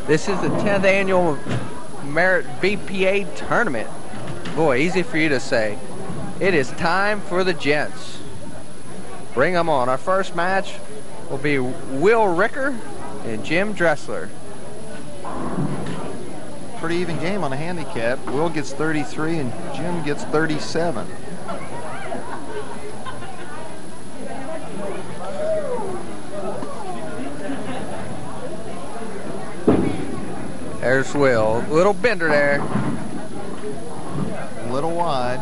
This is the 10th annual Merit BPA tournament. Boy, easy for you to say. It is time for the gents. Bring them on. Our first match will be Will Ricker and Jim Dressler. Pretty even game on a handicap. Will gets 33 and Jim gets 37. There's Will. Little bender there. A little wide.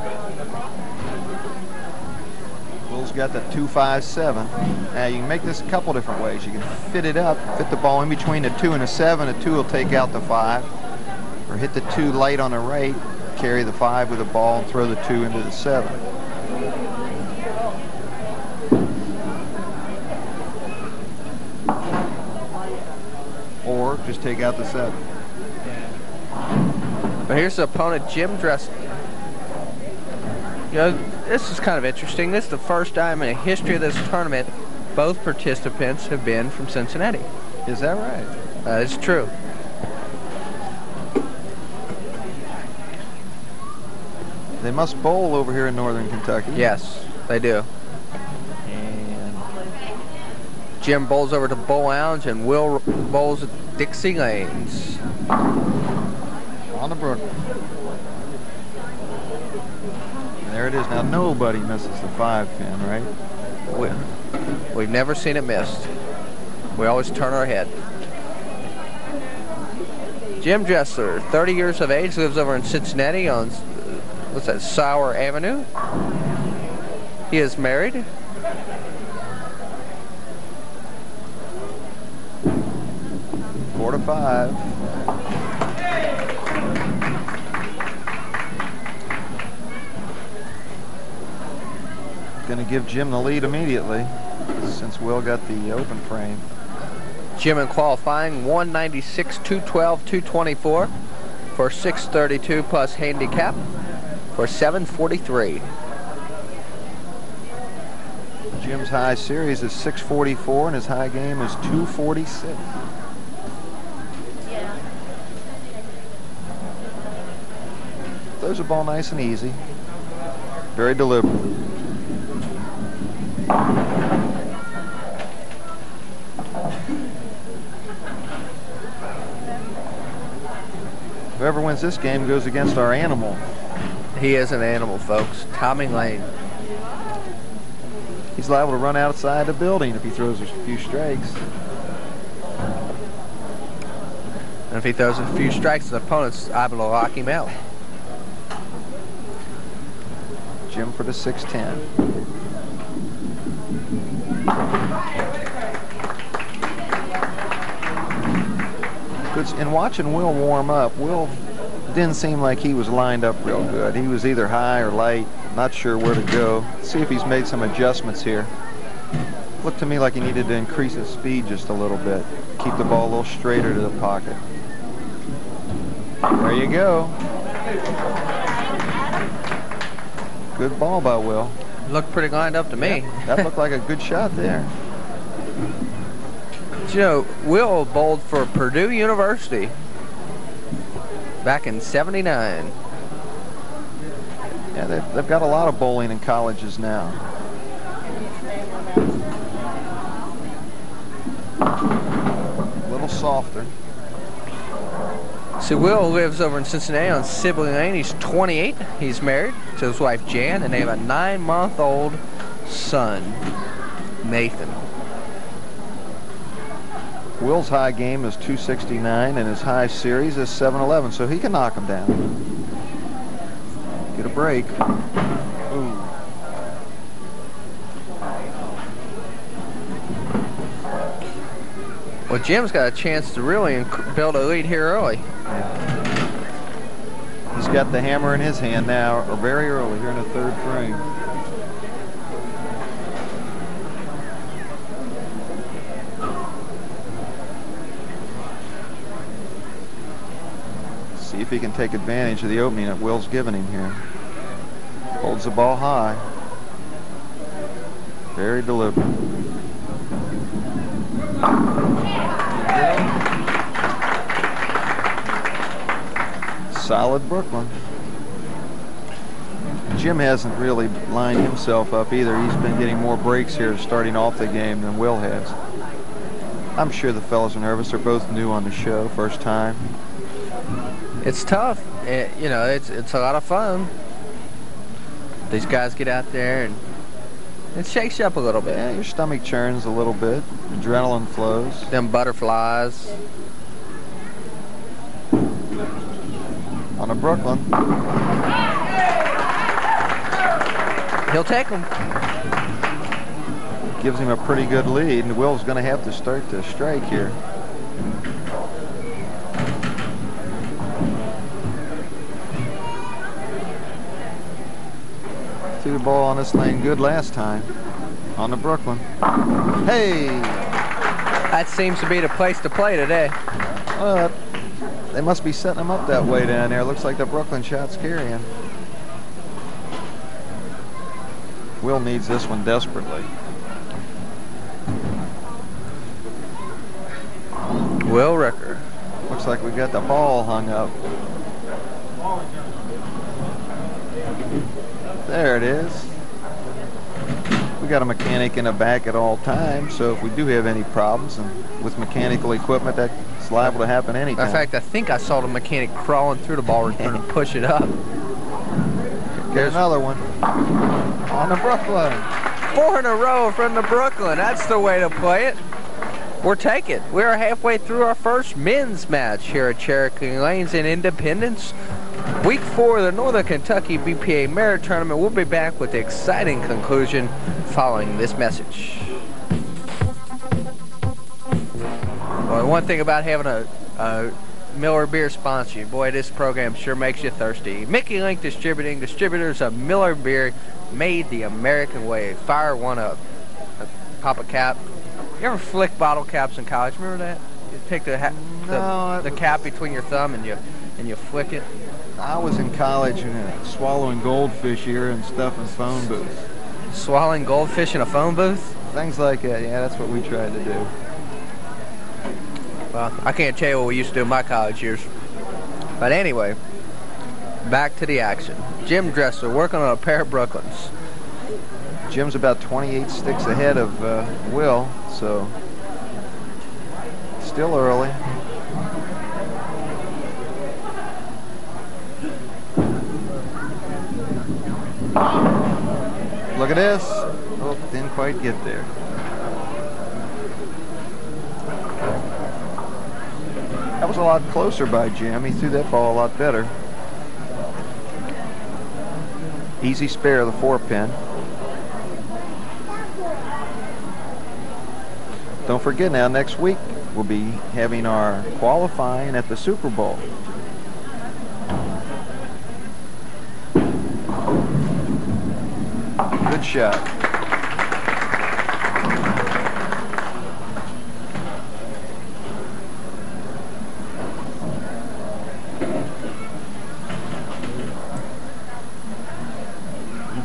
Will's got the 257. Now you can make this a couple different ways. You can fit it up, fit the ball in between a 2 and a 7. A 2 will take out the 5. Or hit the 2 light on the right, carry the 5 with the ball and throw the 2 into the 7. Or just take out the 7. But here's the opponent, Jim Dressler. You know, this is kind of interesting. This is the first time in the history of this tournament both participants have been from Cincinnati. Is that right? That is true. They must bowl over here in northern Kentucky. Yes, they do. And Jim bowls over to Bull Lounge and Will bowls at Dixie Lanes. On the brook. And there it is. Now nobody misses the 5 pin, right? We've never seen it missed. We always turn our head. Jim Dressler, 30 years of age, lives over in Cincinnati on, what's that, Sauer Avenue. He is married. Four to 5. Going to give Jim the lead immediately since Will got the open frame. Jim in qualifying 196, 212, 224 for 632 plus handicap for 743. Jim's high series is 644 and his high game is 246. Throws the ball nice and easy. Very deliberate. Whoever wins this game goes against our animal. He is an animal, folks. Tommy Lane. He's liable to run outside the building if he throws a few strikes. And if he throws a few strikes, his opponent's able to lock him out. Jim for the 610. In watching Will warm up, Will didn't seem like he was lined up real good. He was either high or light, not sure where to go. Let's see if he's made some adjustments here. Looked to me like he needed to increase his speed just a little bit. Keep the ball a little straighter to the pocket. There you go. Good ball by Will. Looked pretty lined up to me. That looked like a good shot there. You know, Will bowled for Purdue University back in '79. Yeah, they've got a lot of bowling in colleges now. A little softer. See, Will lives over in Cincinnati on Sibley Lane. He's 28. He's married to his wife Jan, and they have a 9-month-old son, Nathan. Will's high game is 269 and his high series is 711, so he can knock him down. Get a break. Ooh. Well, Jim's got a chance to really build a lead here early. Yeah. He's got the hammer in his hand now, or very early here in the 3rd frame. See if he can take advantage of the opening that Will's given him here. Holds the ball high. Very deliberate. Solid Brooklyn. Jim hasn't really lined himself up either. He's been getting more breaks here starting off the game than Will has. I'm sure the fellas are nervous. They're both new on the show, first time. It's tough. You know, it's a lot of fun. These guys get out there and it shakes you up a little bit. Yeah, your stomach churns a little bit. Adrenaline flows. Them butterflies. On a Brooklyn. He'll take them. Gives him a pretty good lead, and Will's going to have to start to strike here. Two ball on this lane, good last time. On the Brooklyn. Hey! That seems to be the place to play today. They must be setting him up that way down there. Looks like the Brooklyn shot's carrying. Will needs this one desperately. Will Ricker. Looks like we got the ball hung up. There it is. We got a mechanic in the back at all times, so if we do have any problems and with mechanical equipment, that's liable to happen anytime. In fact, I think I saw the mechanic crawling through the ball return and push it up. There's another one. On the Brooklyn. 4 in a row from the Brooklyn. That's the way to play it. We're taking. We are halfway through our first men's match here at Cherokee Lanes in Independence. Week 4 of the Northern Kentucky BPA Merit Tournament. We'll be back with the exciting conclusion following this message. Well, one thing about having a Miller beer sponsor you, boy, this program sure makes you thirsty. Mickey Link Distributing, distributors of Miller beer made the American way. Fire one up. Pop a cap. You ever flick bottle caps in college? Remember that? You take the cap between your thumb and you flick it. I was in college and swallowing goldfish here and stuff in phone booths. Swallowing goldfish in a phone booth? Things like that. Yeah, that's what we tried to do. Well, I can't tell you what we used to do in my college years. But anyway, back to the action. Jim Dressler working on a pair of Brooklyns. Jim's about 28 sticks ahead of Will, so still early. Look at this. Oh, didn't quite get there. That was a lot closer by Jim. He threw that ball a lot better. Easy spare of the 4-pin. Don't forget now, next week we'll be having our qualifying at the Super Bowl. Good shot.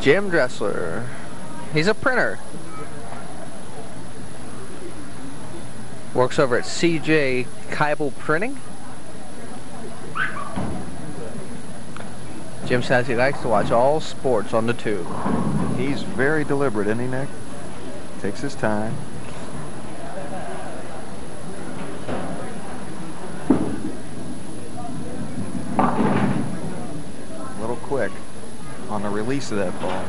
Jim Dressler. He's a printer. Works over at CJ Keibel Printing. Jim says he likes to watch all sports on the tube. He's very deliberate, isn't he, Nick? Takes his time. A little quick on the release of that ball.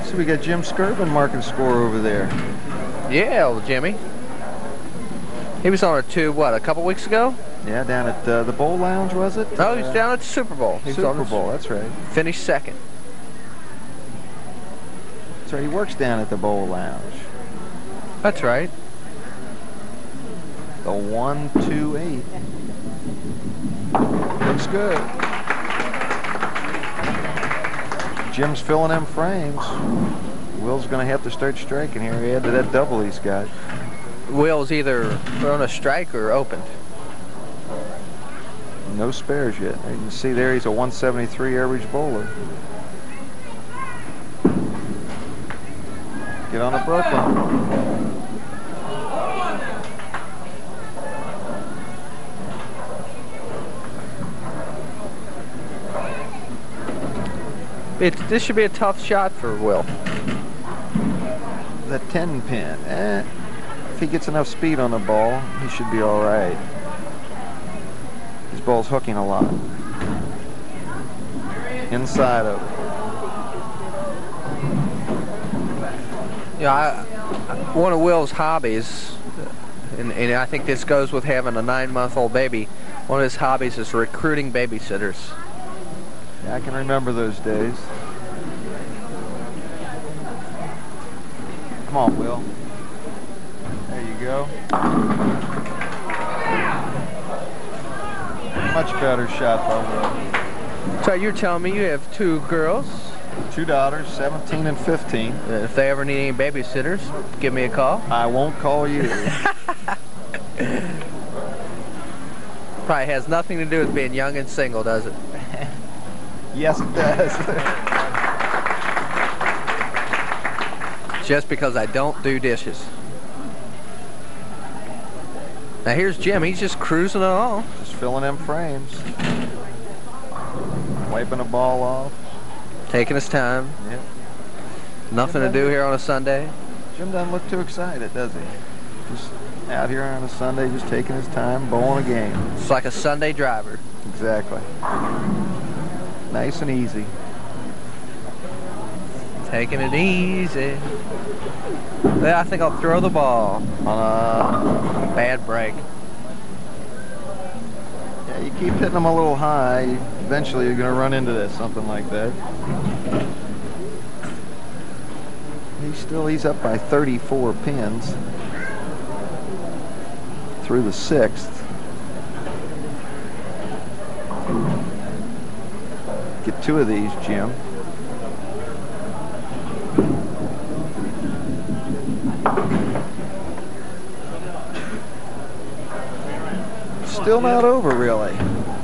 So we got Jim Skirvin marking score over there. Yeah, old Jimmy. He was on a tube, what, a couple weeks ago? Yeah, down at the Bowl Lounge, was it? No, he was down at the Super Bowl. He was Super Bowl, that's right. Finished second. That's right, he works down at the Bowl Lounge. That's right. The 1-2-8. Looks good. Jim's filling them frames. Will's going to have to start striking here. Add to that double he's got. Will's either thrown a strike or opened. No spares yet. You can see there he's a 173 average bowler. Get on a Brooklyn. This should be a tough shot for Will. The 10 pin. If he gets enough speed on the ball, he should be all right. His ball's hooking a lot. Inside of it. Yeah, one of Will's hobbies, and I think this goes with having a 9-month-old baby, one of his hobbies is recruiting babysitters. Yeah, I can remember those days. Come on, Will. There you go. Much better shot by Will. So you're telling me you have 2 girls? 2 daughters, 17 and 15. If they ever need any babysitters, give me a call. I won't call you. Probably has nothing to do with being young and single, does it? Yes, it does. Just because I don't do dishes. Now here's Jim. He's just cruising along. Just filling in frames. Wiping the ball off. Taking his time. Yep. Nothing to do here on a Sunday. Jim doesn't look too excited, does he? Just out here on a Sunday, just taking his time, bowling a game. It's like a Sunday driver. Exactly. Nice and easy. Taking it easy. Yeah, I think I'll throw the ball. Bad break. Yeah, you keep hitting them a little high, eventually you're going to run into this, something like that. He's up by 34 pins through the 6th. Get 2 of these, Jim. Still not over, really.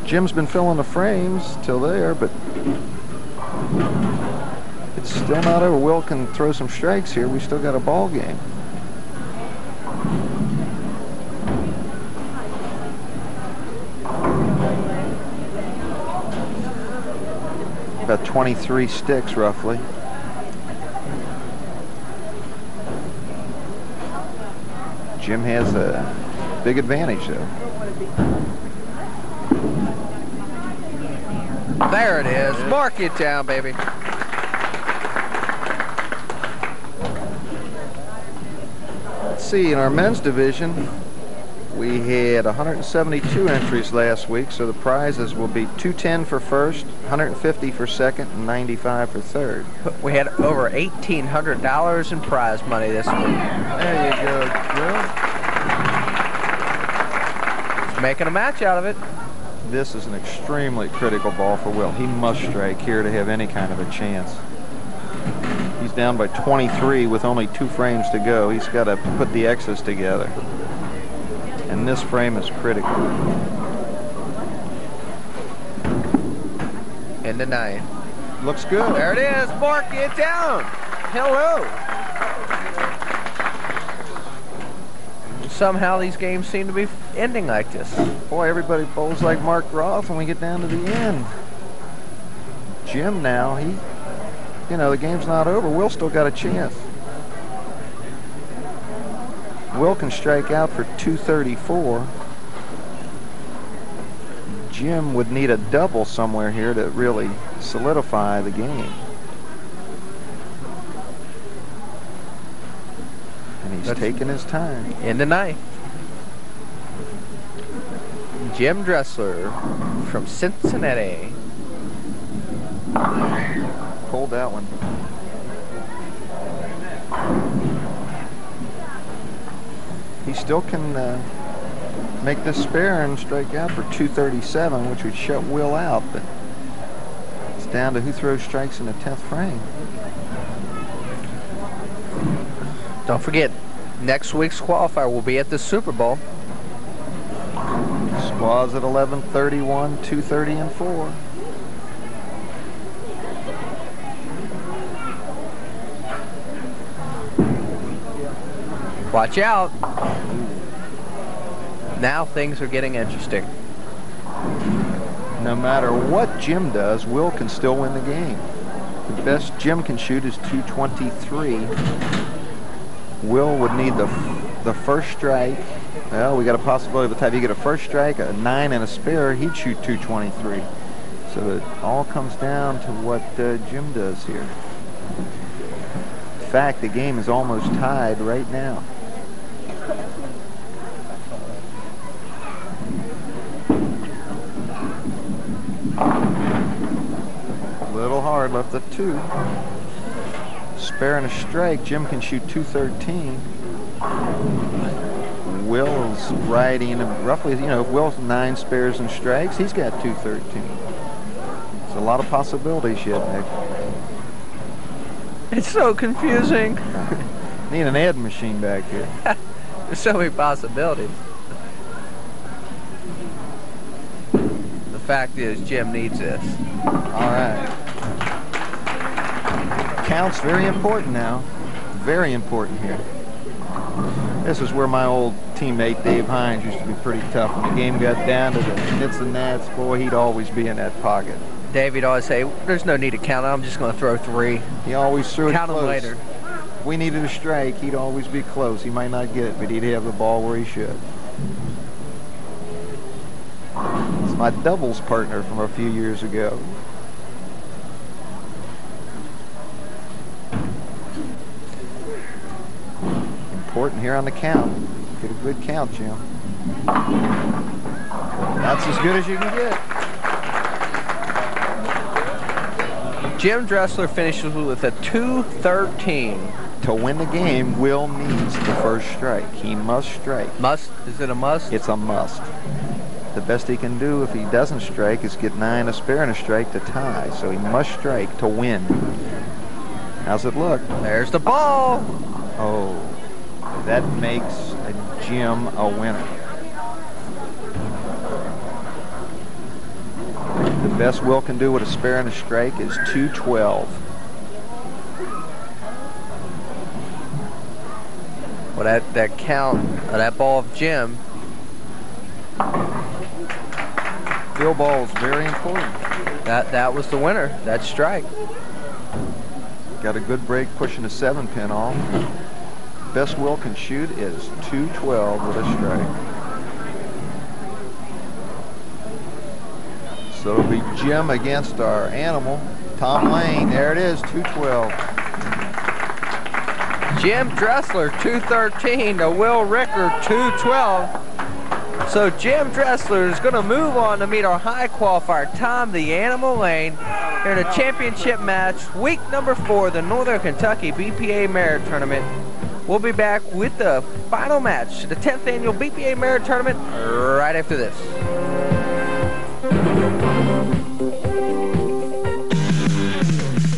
Jim's been filling the frames till there, but it's still not over. Will can throw some strikes here. We still got a ball game. About 23 sticks, roughly. Jim has a big advantage, though. There it is. Mark it down, baby. Let's see, in our men's division, we had 172 entries last week, so the prizes will be $210 for first, $150 for second, and $95 for third. We had over $1,800 in prize money this week. There you go, Will. Making a match out of it. This is an extremely critical ball for Will. He must strike here to have any kind of a chance. He's down by 23 with only 2 frames to go. He's got to put the X's together. And this frame is critical. In the 9. Looks good. There it is. Mark it down. Hello. Somehow these games seem to be ending like this. Boy, everybody bowls like Mark Roth when we get down to the end. Jim now, the game's not over. Will still got a chance. Will can strike out for 234. Jim would need a double somewhere here to really solidify the game. And he's taking his time. In the 9th. Jim Dressler from Cincinnati. Hold that one. He still can make this spare and strike out for 237, which would shut Will out, but it's down to who throws strikes in the 10th frame. Don't forget, next week's qualifier will be at the Super Bowl. Squaws at 11:31, 2:30, and 4. Watch out. Now things are getting interesting. No matter what Jim does, Will can still win the game. The best Jim can shoot is 223. Will would need the first strike. Well, we got a possibility by the time you get a first strike, a 9 and a spare, he'd shoot 223. So it all comes down to what Jim does here. In fact, the game is almost tied right now. A little hard, left at 2. Spare and a strike, Jim can shoot 213. Will's riding roughly, you know, if Will's 9 spares and strikes, he's got 213. It's a lot of possibilities yet, Nick. It's so confusing. Need an ad machine back here. There's so many possibilities. The fact is, Jim needs this. All right. Count's very important now. Very important here. This is where my old teammate Dave Hines used to be pretty tough. When the game got down to the nits and nats, boy, he'd always be in that pocket. David always say, there's no need to count. I'm just going to throw 3. He always threw it count close. Them later. If we needed a strike, he'd always be close. He might not get it, but he'd have the ball where he should. It's my doubles partner from a few years ago. Important here on the count. Get a good count, Jim. That's as good as you can get. Jim Dressler finishes with a 213. To win the game, Will needs the first strike. He must strike. Must? Is it a must? It's a must. The best he can do if he doesn't strike is get 9, a spare, and a strike to tie. So he must strike to win. How's it look? There's the ball. Oh, that makes a Jim a winner. The best Will can do with a spare and a strike is 212. Well, that count of that ball of Jim. Field ball is very important. That was the winner. That strike. Got a good break pushing a 7-pin off. Best Will can shoot is 212 with a strike. So it'll be Jim against our animal, Tom Lane. There it is, 212. Jim Dressler, 213 to Will Ricker, 212. So Jim Dressler is going to move on to meet our high qualifier, Tom the Animal Lane, here in a championship match, week number 4, the Northern Kentucky BPA Merit Tournament. We'll be back with the final match, the 10th annual BPA Merit Tournament, right after this.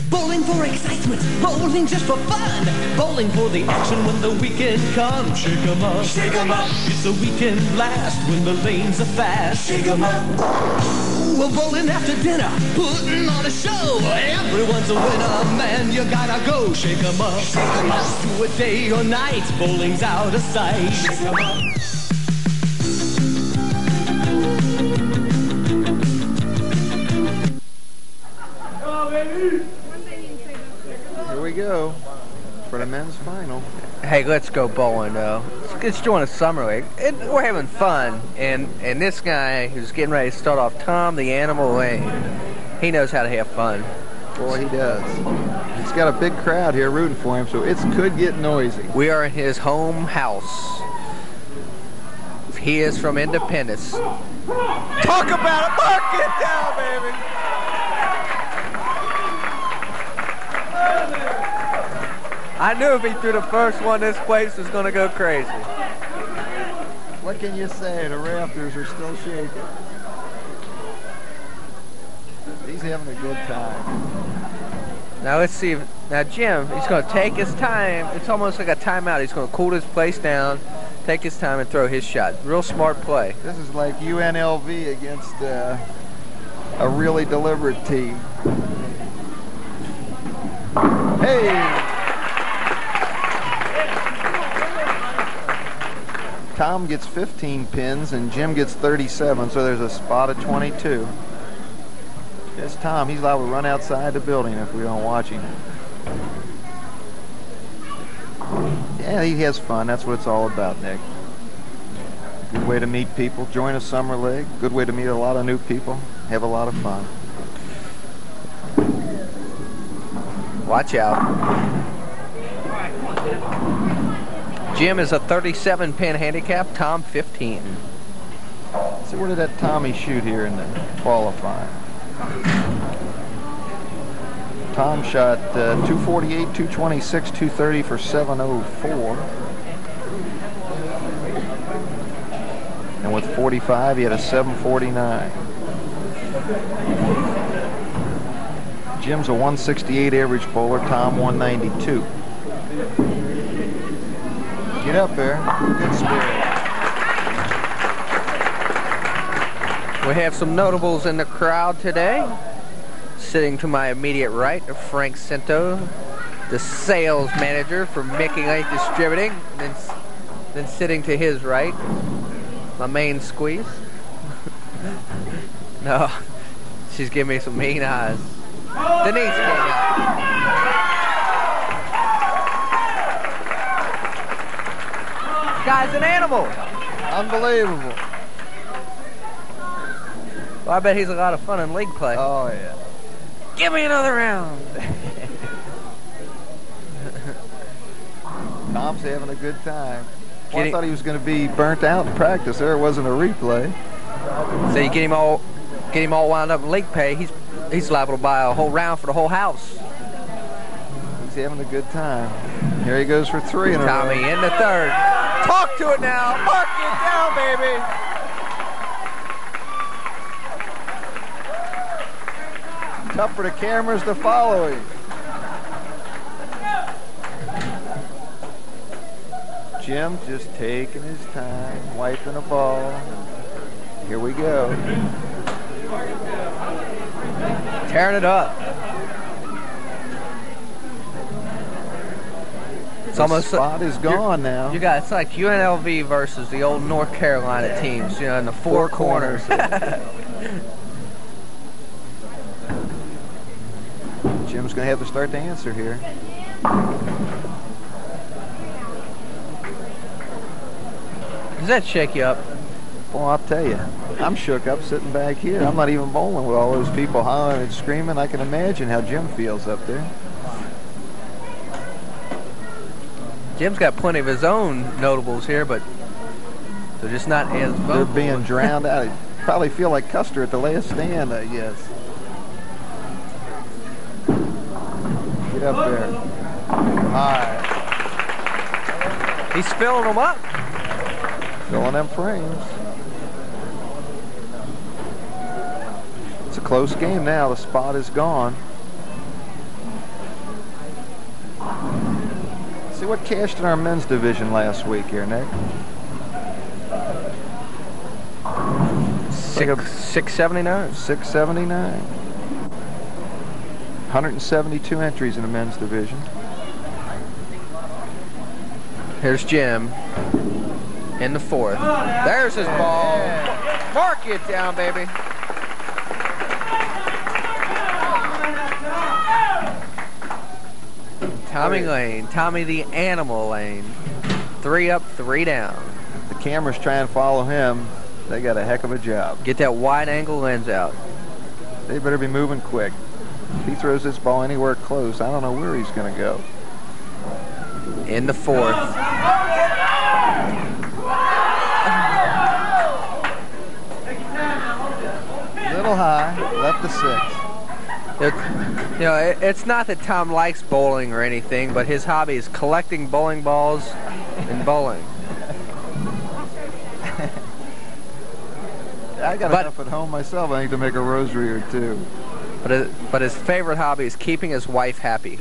Bowling for excitement, bowling just for fun. Bowling for the action when the weekend comes. Shake 'em up, shake 'em up. It's a weekend blast when the lanes are fast. Shake 'em up. We're bowling after dinner, putting on a show. Everyone's a winner, man, you gotta go. Shake 'em up, shake 'em up. Do it day or night, bowling's out of sight. Shake 'em up. Here we go for the men's final. Hey, let's go bowling, though. Let's join a summer league. We're having fun, and this guy who's getting ready to start off, Tom the Animal Lane, he knows how to have fun. Boy, he does. He's got a big crowd here rooting for him, so it could get noisy. We are in his home house. He is from Independence. Talk about it! Mark it down, baby! I knew if he threw the first one, this place was going to go crazy. What can you say? The rafters are still shaking. He's having a good time. Now let's see. Now Jim, he's going to take his time. It's almost like a timeout. He's going to cool this place down, take his time, and throw his shot. Real smart play. This is like UNLV against a really deliberate team. Hey! Tom gets 15 pins and Jim gets 37, so there's a spot of 22. It's Tom. He's liable to run outside the building if we don't watch him. Yeah, he has fun. That's what it's all about, Nick. Good way to meet people. Join a summer league. Good way to meet a lot of new people. Have a lot of fun. Watch out. Jim is a 37-pin handicap. Tom 15. So where did that Tommy shoot here in the qualifying? Tom shot 248, 226, 230 for 704. And with 45, he had a 749. Jim's a 168 average bowler, Tom 192. Get up there. Good spirit. We have some notables in the crowd today. Sitting to my immediate right, Frank Cinto, the sales manager for Mickey Lake Distributing. Then sitting to his right, my main squeeze. No, she's giving me some mean eyes. Denise came out. Guy's an animal. Unbelievable. Well, I bet he's a lot of fun in league play. Oh, yeah. Give me another round. Tom's having a good time. Well, I thought he was going to be burnt out in practice. There wasn't a replay. So you get him all wound up in league pay. He's liable to buy a whole round for the whole house. He's having a good time. Here he goes for 3 in a row. Tommy in the third. Talk to it now. Mark it down, baby. Tough for the cameras to follow him. Jim just taking his time, wiping a ball. Here we go. Tearing it up. It's almost the spot is gone now. You got, it's like UNLV versus the old North Carolina teams, you know, in the four corners. Jim's going to have to start to answer here. Does that shake you up? Well, I'll tell you, I'm shook up sitting back here. I'm not even bowling with all those people hollering and screaming. I can imagine how Jim feels up there. Jim's got plenty of his own notables here, but they're just not as vocal. They're being drowned out. Probably feel like Custer at the last stand, I guess. Get up there. All right. He's filling them up. Filling them frames. It's a close game now. The spot is gone. See what cashed in our men's division last week here, Nick. 679. 679. 172 entries in the men's division. Here's Jim in the fourth. There's his ball. Mark it down, baby. Tommy Lane, Tommy the Animal Lane. 3 up, 3 down. The cameras try and follow him. They got a heck of a job. Get that wide angle lens out. They better be moving quick. If he throws this ball anywhere close, I don't know where he's going to go. In the fourth. Little high, left to 6. You know, it's not that Tom likes bowling or anything, but his hobby is collecting bowling balls and bowling. I got enough at home myself, I think, to make a rosary or two. But his favorite hobby is keeping his wife happy.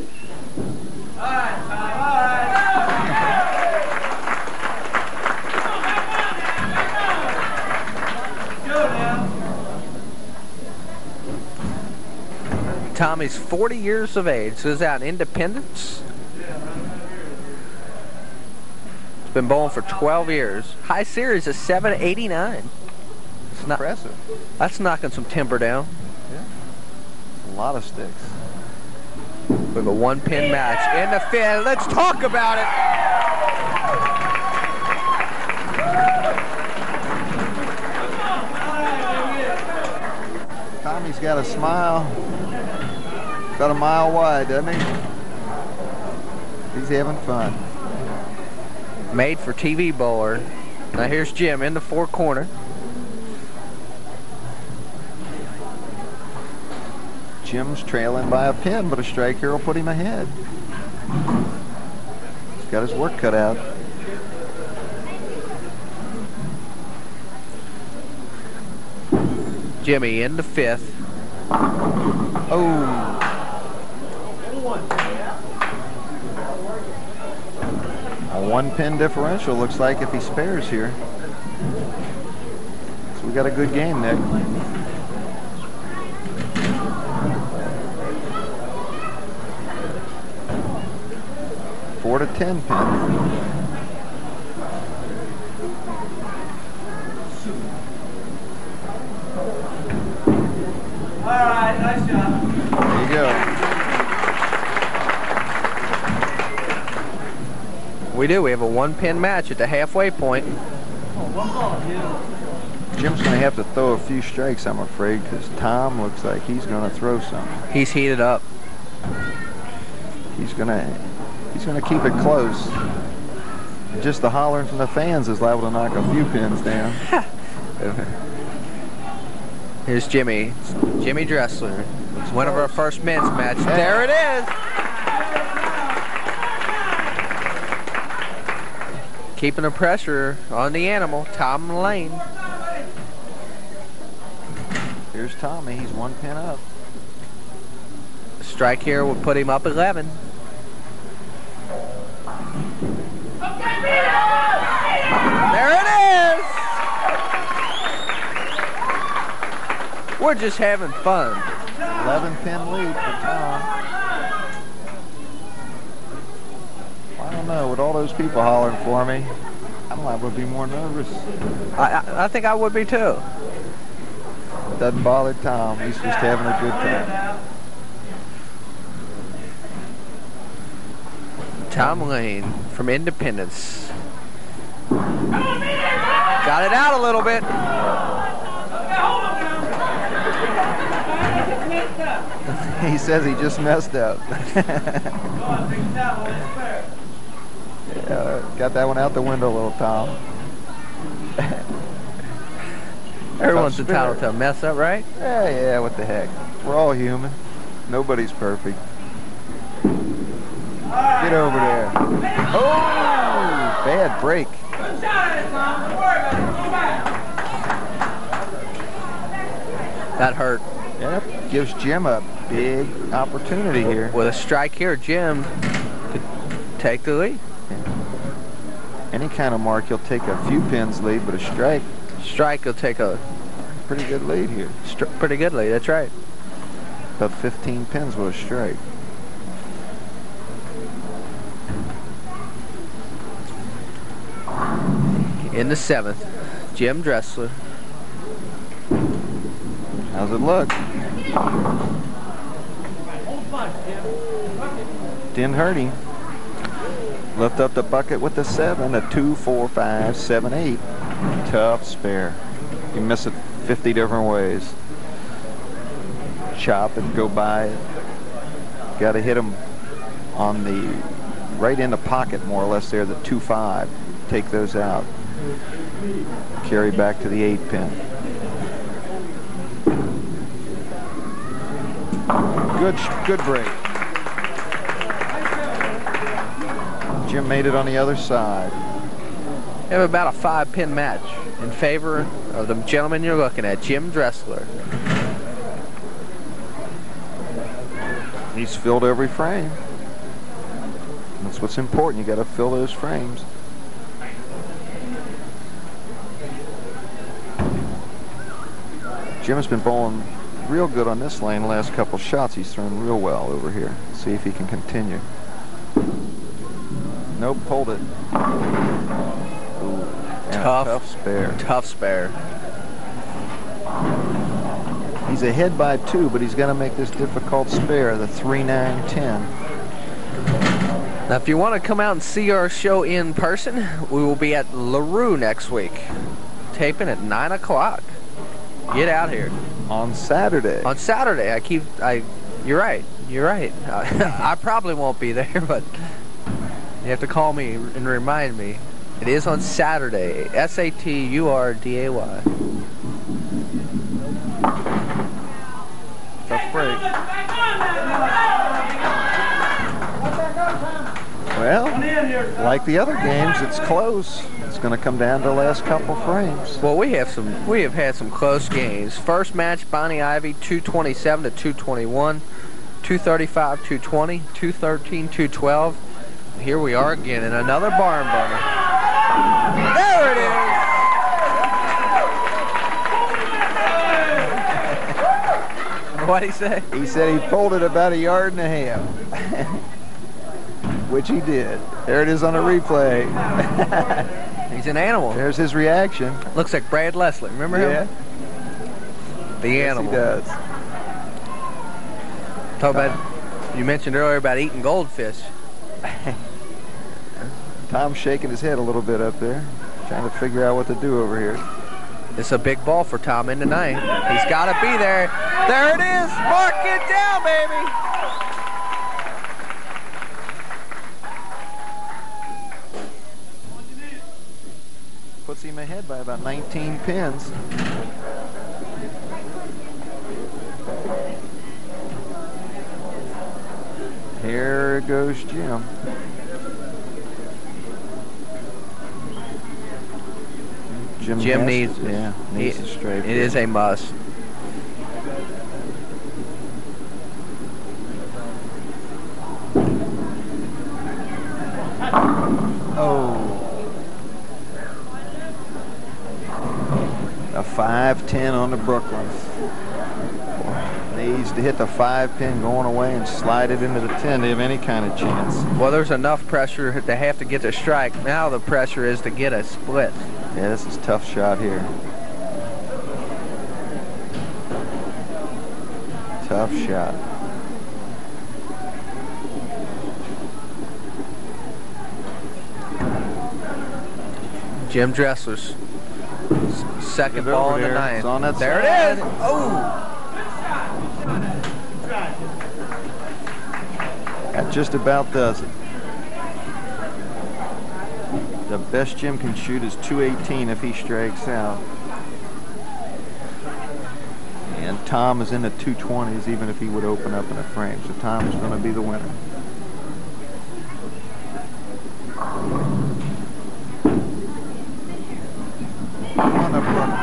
Tommy's 40 years of age. So he's out in Independence. He's been bowling for 12 years. High series is 789. Impressive. That's knocking some timber down. Yeah. A lot of sticks. We have a 1-pin match in the 5th. Let's talk about it. Tommy's got a smile. Got a mile wide, doesn't he? He's having fun. Made for TV bowler. Now here's Jim in the 4 corner. Jim's trailing by a pin, but a strike here will put him ahead. He's got his work cut out. Jimmy in the 5th. Oh. A 1-pin differential looks like if he spares here. So we got a good game, Nick. Four to 10 pin. All right, nice job. There you go. We do. We have a 1-pin match at the halfway point. Jim's going to have to throw a few strikes, I'm afraid, because Tom looks like he's going to throw some. He's heated up. He's going to keep it close. Just the hollering from the fans is liable to knock a few pins down. Here's Jimmy. Jimmy Dressler. It's one of our first men's match. There it is. Keeping the pressure on the animal, Tom Lane. Here's Tommy. He's 1 pin up. Strike here will put him up 11. There it is! We're just having fun. 11-pin lead for Tom. I don't know, with all those people hollering for me, I'm liable to be more nervous. I think I would be too. Doesn't bother Tom, he's just having a good time. Tom Lane from Independence. Got it out a little bit. He says he just messed up. Yeah, got that one out the window, little Tom. Everyone's entitled to a mess up, right? Yeah, what the heck. We're all human. Nobody's perfect. Get over there. Oh, bad break. That hurt. Yep, gives Jim a big opportunity here. With a strike here, Jim could take the lead. Any kind of mark, he'll take a few pins lead, but a strike. Strike will take a pretty good lead here. Pretty good lead, that's right. About 15 pins with a strike. In the 7th, Jim Dressler. How's it look? Didn't hurt him. Lift up the bucket with the 7, a 2, 4, 5, 7, 8. Tough spare. You miss it 50 different ways. Chop and go by it. Got to hit him on the right in the pocket, more or less there, the 2, 5. Take those out. Carry back to the 8-pin. Good break. Jim made it on the other side. We have about a 5-pin match in favor of the gentleman you're looking at, Jim Dressler. He's filled every frame. That's what's important. You got to fill those frames. Jim's been bowling real good on this lane the last couple shots. He's thrown real well over here. See if he can continue. Nope, hold it. Ooh, tough spare. Tough spare. He's ahead by 2, but he's got to make this difficult spare, the 3-9-10. Now, if you want to come out and see our show in person, we will be at LaRue next week, taping at 9 o'clock. Get out here. On Saturday. On Saturday. You're right. You're right. I probably won't be there, but you have to call me and remind me. It is on Saturday. S-A-T-U-R-D-A-Y. Tough break. Well, like the other games, it's close. It's going to come down to the last couple frames. Well, we have had some close games. First match, Bonnie Ivy, 227 to 221, 235, 220, 213, 212. Here we are again in another barn burner. There it is. What'd he say? He said he pulled it about 1.5 yards. Which he did. There it is on a replay. He's an animal. There's his reaction. Looks like Brad Leslie. Remember him? Yeah. The animal. Yes, he does. Talk about, you mentioned earlier about eating goldfish. Tom's shaking his head a little bit up there, trying to figure out what to do over here. It's a big ball for Tom in tonight. He's got to be there. There it is. Mark it down, baby. Puts him ahead by about 19 pins. Here goes Jim. Jim needs a straight. It is a must. Oh. A 5-10 on the Brooklyn. Needs to hit the 5-pin going away and slide it into the 10 to have any kind of chance. Well, there's enough pressure to have to get the strike. Now the pressure is to get a split. Yeah, this is a tough shot here. Tough shot. Jim Dressler's second ball in the ninth. On that there side. It is. Oh. That just about does it. The best Jim can shoot is 218 if he strikes out. And Tom is in the 220s even if he would open up in a frame. So Tom is going to be the winner. On the front.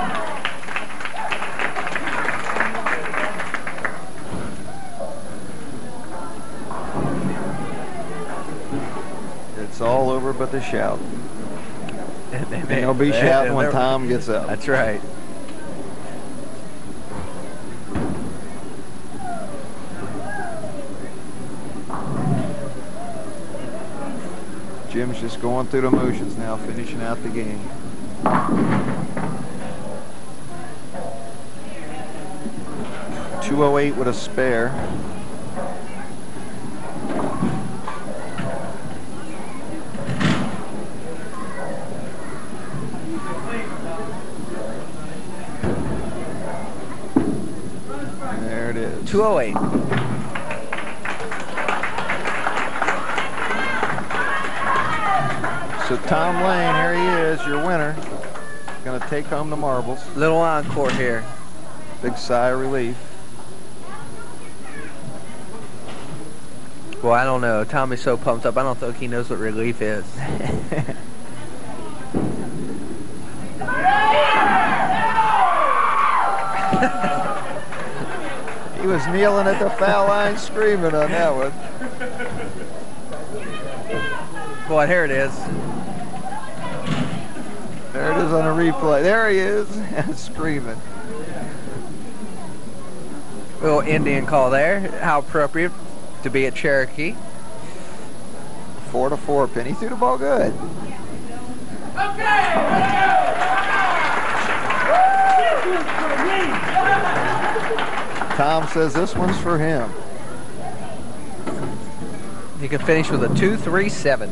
It's all over but the shout. And he'll be shouting when Tom gets up. That's right. Jim's just going through the motions now, finishing out the game. .208 with a spare. There it is. 208. So Tom Lane, here he is, your winner. Going to take home the marbles. Little encore here. Big sigh of relief. Well, I don't know. Tommy's so pumped up, I don't think he knows what relief is. He was kneeling at the foul line screaming on that one. Boy, here it is. There it is on a replay. There he is, screaming. Little Indian call there. How appropriate to be at Cherokee. 4-4 pin. He threw the ball good. Okay. Tom says this one's for him. You can finish with a 2.37.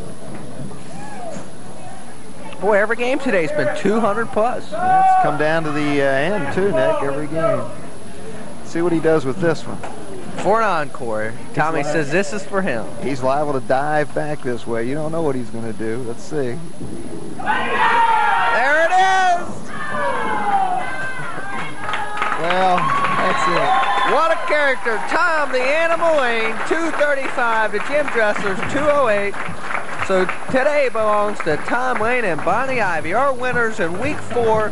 Boy, every game today's been 200 plus. Yeah, it's come down to the end too, Nick, every game. See what he does with this one. For an encore, Tommy says this is for him. He's liable to dive back this way. You don't know what he's going to do. Let's see. There it is! Well, that's it. What a character. Tom the Animal Lane, 235 to Jim Dressler's 208. So today belongs to Tom Lane and Bonnie Ivy, our winners in week 4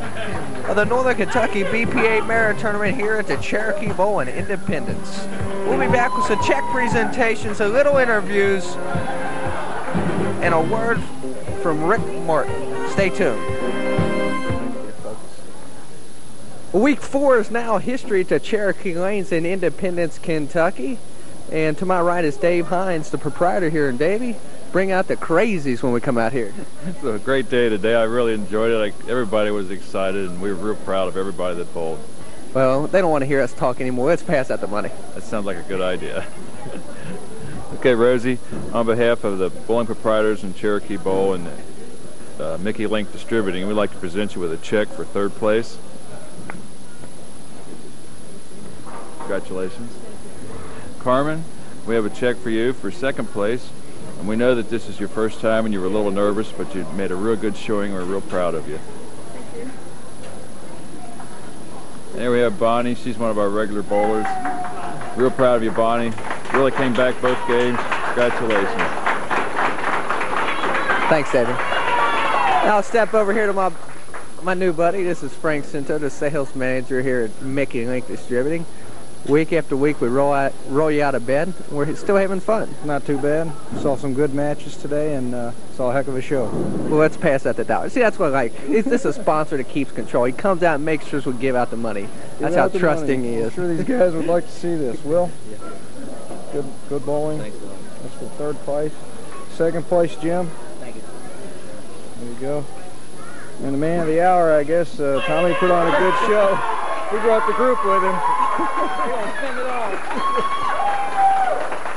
of the Northern Kentucky BPA Merit Tournament here at the Cherokee Bowl in Independence. We'll be back with some check presentations, a little interviews, and a word from Rick Martin. Stay tuned. Week 4 is now history to Cherokee Lanes in Independence, Kentucky. And to my right is Dave Hines, the proprietor here. And Davey, bring out the crazies when we come out here. It's a great day today. I really enjoyed it. Everybody was excited, and we were real proud of everybody that bowled. Well, they don't want to hear us talk anymore. Let's pass out the money. That sounds like a good idea. Okay, Rosie, on behalf of the bowling proprietors and Cherokee Bowl and Mickey Link Distributing, we'd like to present you with a check for 3rd place. Congratulations. Carmen, we have a check for you for 2nd place. And we know that this is your first time and you were a little nervous, but you made a real good showing. We're real proud of you. Thank you. There we have Bonnie. She's one of our regular bowlers. Real proud of you, Bonnie. Really came back both games. Congratulations. Thanks, David. Now I'll step over here to my new buddy. This is Frank Cinto, the sales manager here at Mickey Link Distributing. Week after week, we roll you out of bed. We're still having fun. Not too bad. Saw some good matches today and saw a heck of a show. Well, let's pass out the dollar. See, that's what I like. This is a sponsor that keeps control. He comes out and makes sure we give out the money. That's how trusting he is. I'm sure these guys would like to see this. Will? Yeah. Good bowling. Thanks, Will. That's for 3rd place. 2nd place, Jim. Thank you. There you go. And the man of the hour, I guess, Tommy put on a good show. He brought the group with him.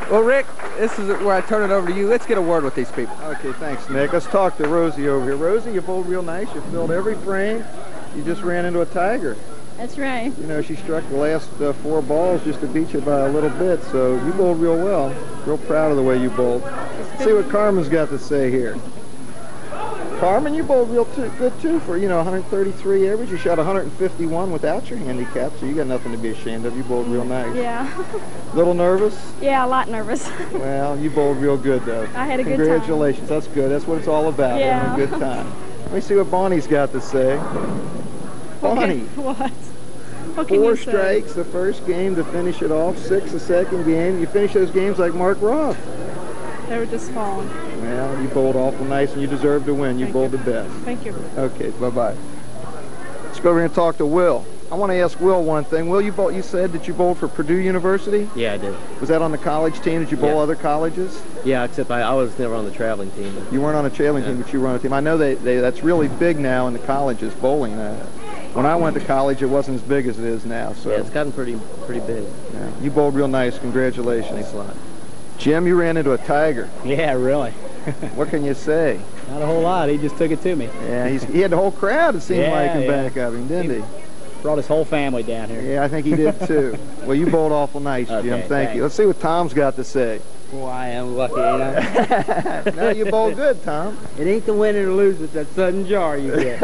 Well, Rick, this is where I turn it over to you. Let's get a word with these people. Okay, thanks, Nick. Let's talk to Rosie over here. Rosie, you bowled real nice. You filled every frame. You just ran into a tiger. That's right. You know, she struck the last 4 balls just to beat you by a little bit, so you bowled real well. Real proud of the way you bowled. See what Carmen's got to say here. Carmen, you bowled real good too for, 133 average. You shot 151 without your handicap, so you got nothing to be ashamed of. You bowled real nice. Yeah. Little nervous? Yeah, a lot nervous. Well, you bowled real good though. I had a good time. Congratulations. That's good. That's what it's all about. Yeah. Having a good time. Let me see what Bonnie's got to say. Bonnie. What? What can 4 you say? strikes the first game to finish it off. 6 the 2nd game. You finished those games like Mark Roth. They were just falling. Well, you bowled awful nice, and you deserve to win. You bowled the best. Thank you. Okay, bye-bye. Let's go over here and talk to Will. I want to ask Will one thing. Will, you said that you bowled for Purdue University? Yeah, I did. Was that on the college team? Did you bowl other colleges? Yeah, except I was never on the traveling team. You weren't on a traveling team, but you were on a team. I know that's really big now in the colleges, bowling. When I went to college, it wasn't as big as it is now. So yeah, it's gotten pretty big. Yeah, you bowled real nice. Congratulations. Thanks a lot. Jim, you ran into a tiger. Yeah, really. What can you say? Not a whole lot. He just took it to me. Yeah, he had the whole crowd, it seemed like, in back of him, didn't he? Brought his whole family down here. Yeah, I think he did too. Well, you bowled awful nice, Jim. Okay, Thank you. Let's see what Tom's got to say. Well, I am lucky, No, you bowled good, Tom. It ain't the win or the lose, it's that sudden jar you get.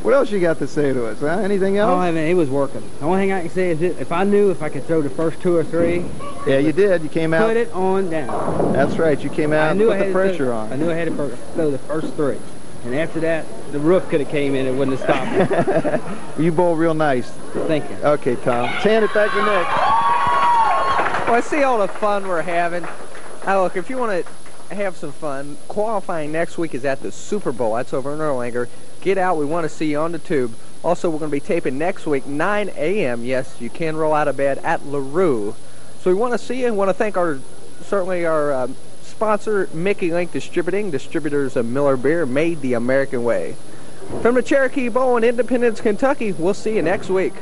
What else you got to say to us? Huh? Anything else? Oh, I mean, he was working. The only thing I can say is if I knew if I could throw the first 2 or 3. Yeah, you did. You came out. Put it on down. That's right. You came out and put the pressure on. I knew I had to throw the first 3. And after that, the roof could have came in and wouldn't have stopped me. You bowled real nice. Thank you. Okay, Tom. Hand it back to Nick. Well, I see all the fun we're having. Now, look, if you want to have some fun, qualifying next week is at the Super Bowl. That's over in Erlanger. Get out. We want to see you on the tube. Also, we're going to be taping next week, 9 a.m. Yes, you can roll out of bed at LaRue. So we want to see you and want to thank our sponsor, Mickey Link Distributing, distributors of Miller Beer, made the American way. From the Cherokee Bowl in Independence, Kentucky, we'll see you next week.